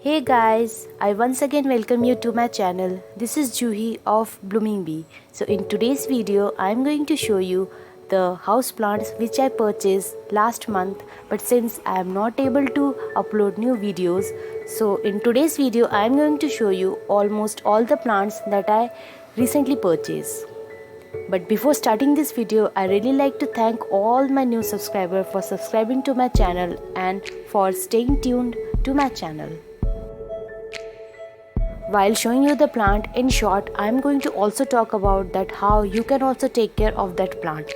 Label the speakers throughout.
Speaker 1: Hey guys, I once again welcome you to my channel. This is Juhi of Blooming Bee. So in today's video, I am going to show you the house plants which I purchased last month, but since I am not able to upload new videos, so in today's video I am going to show you almost all the plants that I recently purchased. But before starting this video, I really like to thank all my new subscribers for subscribing to my channel and for staying tuned to my channel. While showing you the plant in short, I am going to also talk about that how you can also take care of that plant.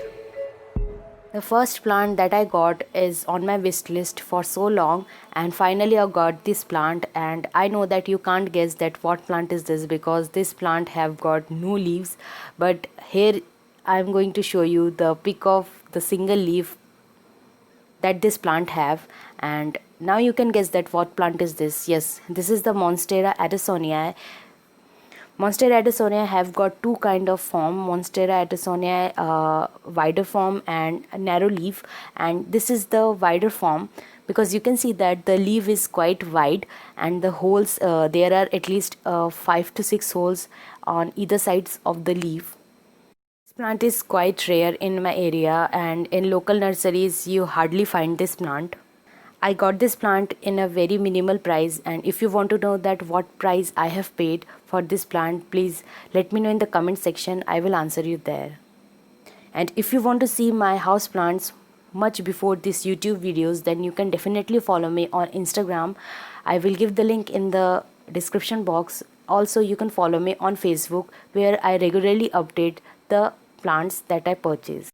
Speaker 1: The first plant that I got is on my wish list for so long, and finally I got this plant, and I know that you can't guess that what plant is this because this plant have got no leaves, but here I am going to show you the pic of the single leaf that this plant have. And now you can guess that what plant is this. Yes, this is the Monstera Addisoniae. Monstera Addisoniae have got two kind of form, Monstera Addisoniae wider form and narrow leaf, and this is the wider form because you can see that the leaf is quite wide and the holes, there are at least 5 to 6 holes on either sides of the leaf. This plant is quite rare in my area, and in local nurseries you hardly find this plant. I got this plant in a very minimal price, and if you want to know that what price I have paid for this plant, please let me know in the comment section. I will answer you there. And if you want to see my house plants much before these YouTube videos, then you can definitely follow me on Instagram. I will give the link in the description box. Also, you can follow me on Facebook where I regularly update the plants that I purchase.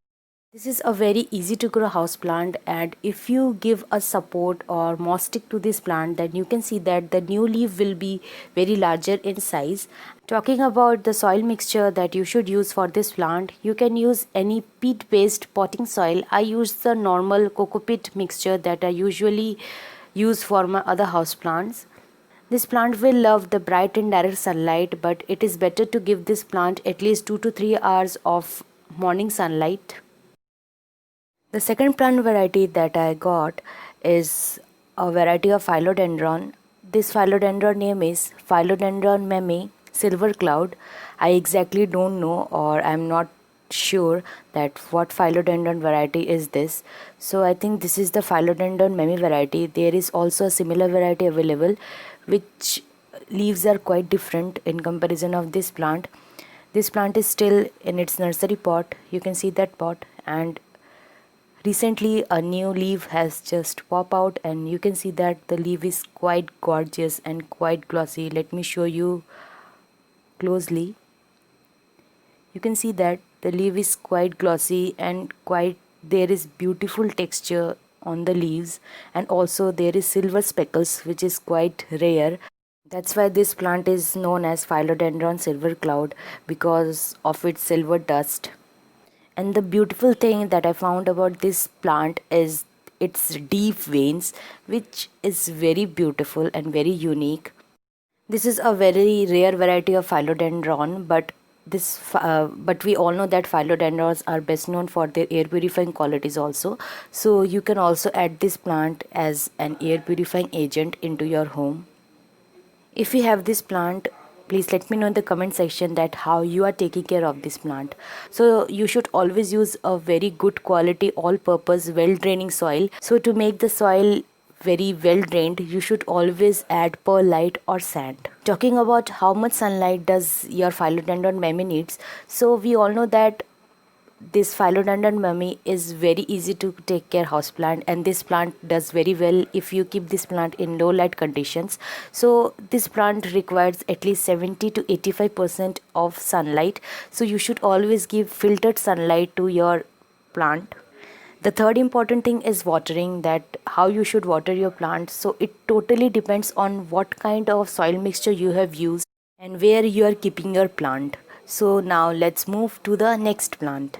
Speaker 1: This is a very easy to grow house plant, and if you give a support or moss stick to this plant, then you can see that the new leaf will be very larger in size. Talking about the soil mixture that you should use for this plant, you can use any peat based potting soil. I use the normal coco peat mixture that I usually use for my other house plants. This plant will love the bright and direct sunlight, but it is better to give this plant at least 2 to 3 hours of morning sunlight. The second plant variety that I got is a variety of philodendron. This philodendron name is Philodendron meme silver cloud. I exactly don't know, or I'm not sure that what philodendron variety is this. So I think this is the Philodendron meme variety. There is also a similar variety available which leaves are quite different in comparison of this plant. This plant is still in its nursery pot. You can see that pot, and recently a new leaf has just popped out, and you can see that the leaf is quite gorgeous and quite glossy. Let me show you closely. You can see that the leaf is quite glossy and quite, there is beautiful texture on the leaves, and also there is silver speckles which is quite rare. That's why this plant is known as Philodendron silver cloud, because of its silver dust. And the beautiful thing that I found about this plant is its deep veins, which is very beautiful and very unique. This is a very rare variety of philodendron, but we all know that philodendrons are best known for their air purifying qualities also. So you can also add this plant as an air purifying agent into your home. If you have this plant, please let me know in the comment section that how you are taking care of this plant. So you should always use a very good quality all purpose well draining soil. So to make the soil very well drained, you should always add perlite or sand. Talking about how much sunlight does your philodendron meme needs, so we all know that this philodendron mummy is very easy to take care houseplant, and this plant does very well if you keep this plant in low light conditions. So this plant requires at least 70 to 85% of sunlight, so you should always give filtered sunlight to your plant. The third important thing is watering, that how you should water your plant. So it totally depends on what kind of soil mixture you have used and where you are keeping your plant. So now let's move to the next plant.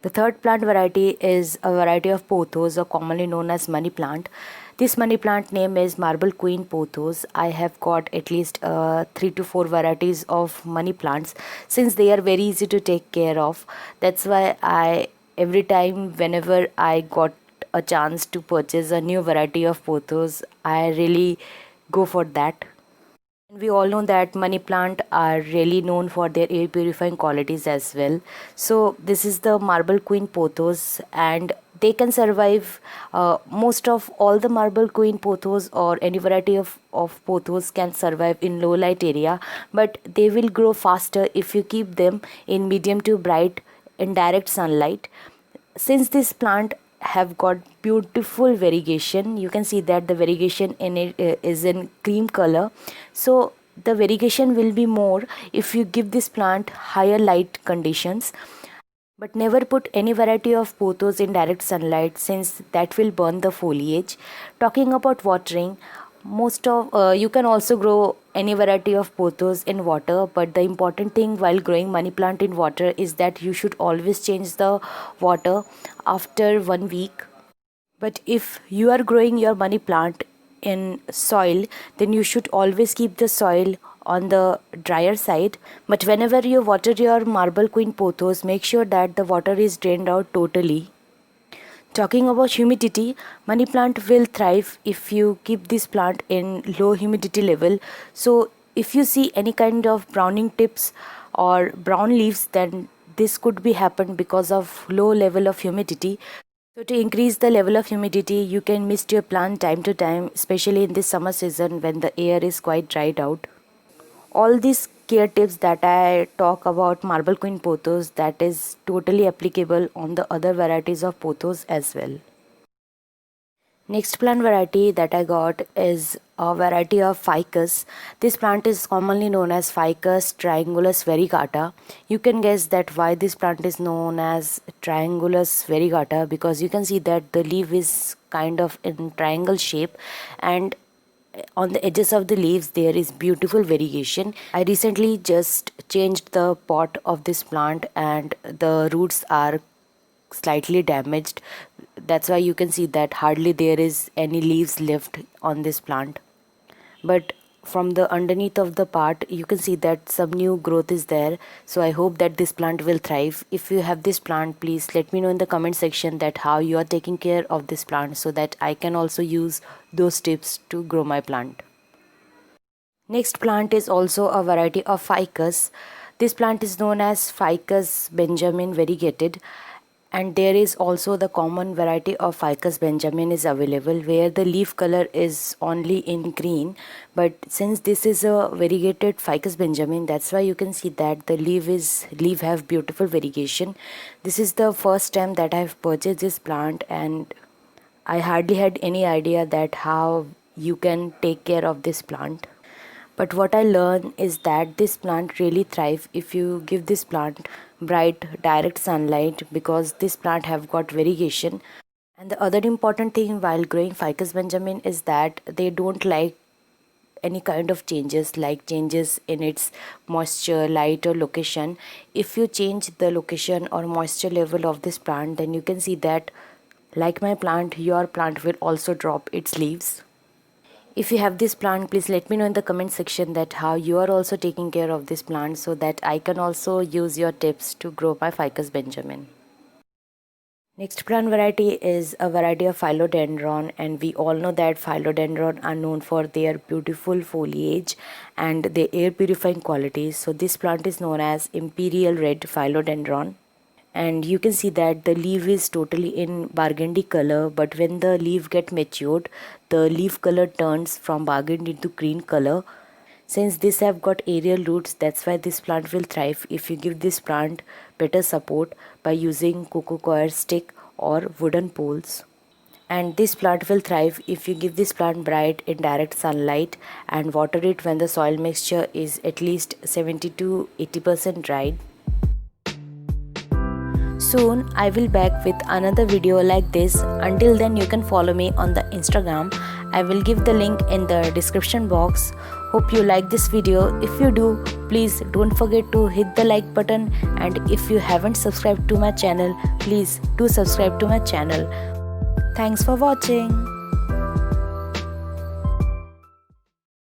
Speaker 1: The third plant variety is a variety of pothos, or commonly known as money plant. This money plant name is Marble Queen pothos. I have got at least 3 to 4 varieties of money plants, since they are very easy to take care of. That's why I every time whenever I got a chance to purchase a new variety of pothos, I really go for that. We all know that money plant are really known for their air purifying qualities as well. So this is the marble queen pothos, and they can survive. Most of all the marble queen pothos or any variety of pothos can survive in low light area, but they will grow faster if you keep them in medium to bright in direct sunlight. Since this plant have got beautiful variegation, you can see that the variegation in it is in cream color, so the variegation will be more if you give this plant higher light conditions. But never put any variety of pothos in direct sunlight, since that will burn the foliage. Talking about watering, most of you can also grow any variety of pothos in water, but the important thing while growing money plant in water is that you should always change the water after 1 week. But if you are growing your money plant in soil, then you should always keep the soil on the drier side. But whenever you water your marble queen pothos, make sure that the water is drained out totally. Talking about humidity, money plant will thrive if you keep this plant in low humidity level. So if you see any kind of browning tips or brown leaves, then this could be happen because of low level of humidity. So to increase the level of humidity, you can mist your plant time to time, especially in this summer season when the air is quite dried out. All these care tips that I talk about marble queen pothos, that is totally applicable on the other varieties of pothos as well. Next plant variety that I got is a variety of ficus. This plant is commonly known as Ficus triangulus variegata. You can guess that why this plant is known as triangulus variegata, because you can see that the leaf is kind of in triangle shape, and on the edges of the leaves there is beautiful variegation. I recently just changed the pot of this plant and the roots are slightly damaged. That's why you can see that hardly there is any leaves left on this plant. But from the underneath of the part you can see that some new growth is there, so I hope that this plant will thrive. If you have this plant, please let me know in the comment section that how you are taking care of this plant, so that I can also use those tips to grow my plant. Next plant is also a variety of ficus. This plant is known as Ficus benjamin variegated, and there is also the common variety of Ficus benjamin is available, where the leaf color is only in green. But since this is a variegated Ficus benjamin, that's why you can see that the leaf have beautiful variegation. This is the first time that I have purchased this plant, and I hardly had any idea that how you can take care of this plant. But what I learned is that this plant really thrive if you give this plant bright direct sunlight, because this plant have got variegation. And the other important thing while growing Ficus benjamin is that they don't like any kind of changes, like changes in its moisture, light or location. If you change the location or moisture level of this plant, then you can see that, like my plant, your plant will also drop its leaves. If you have this plant, please let me know in the comment section that how you are also taking care of this plant, so that I can also use your tips to grow my Ficus benjamin. Next plant variety is a variety of philodendron, and we all know that philodendron are known for their beautiful foliage and their air purifying qualities. So this plant is known as imperial red philodendron. And you can see that the leaf is totally in burgundy color, but when the leaf get matured, the leaf color turns from burgundy to green color. Since this have got aerial roots, that's why this plant will thrive if you give this plant better support by using coco coir stick or wooden poles. And this plant will thrive if you give this plant bright in direct sunlight and water it when the soil mixture is at least 70 to 80% dried. Soon I will back with another video like this. Until then, you can follow me on the Instagram. I will give the link in the description box. Hope you like this video. If you do, please don't forget to hit the like button, and if you haven't subscribed to my channel, please do subscribe to my channel. Thanks for watching.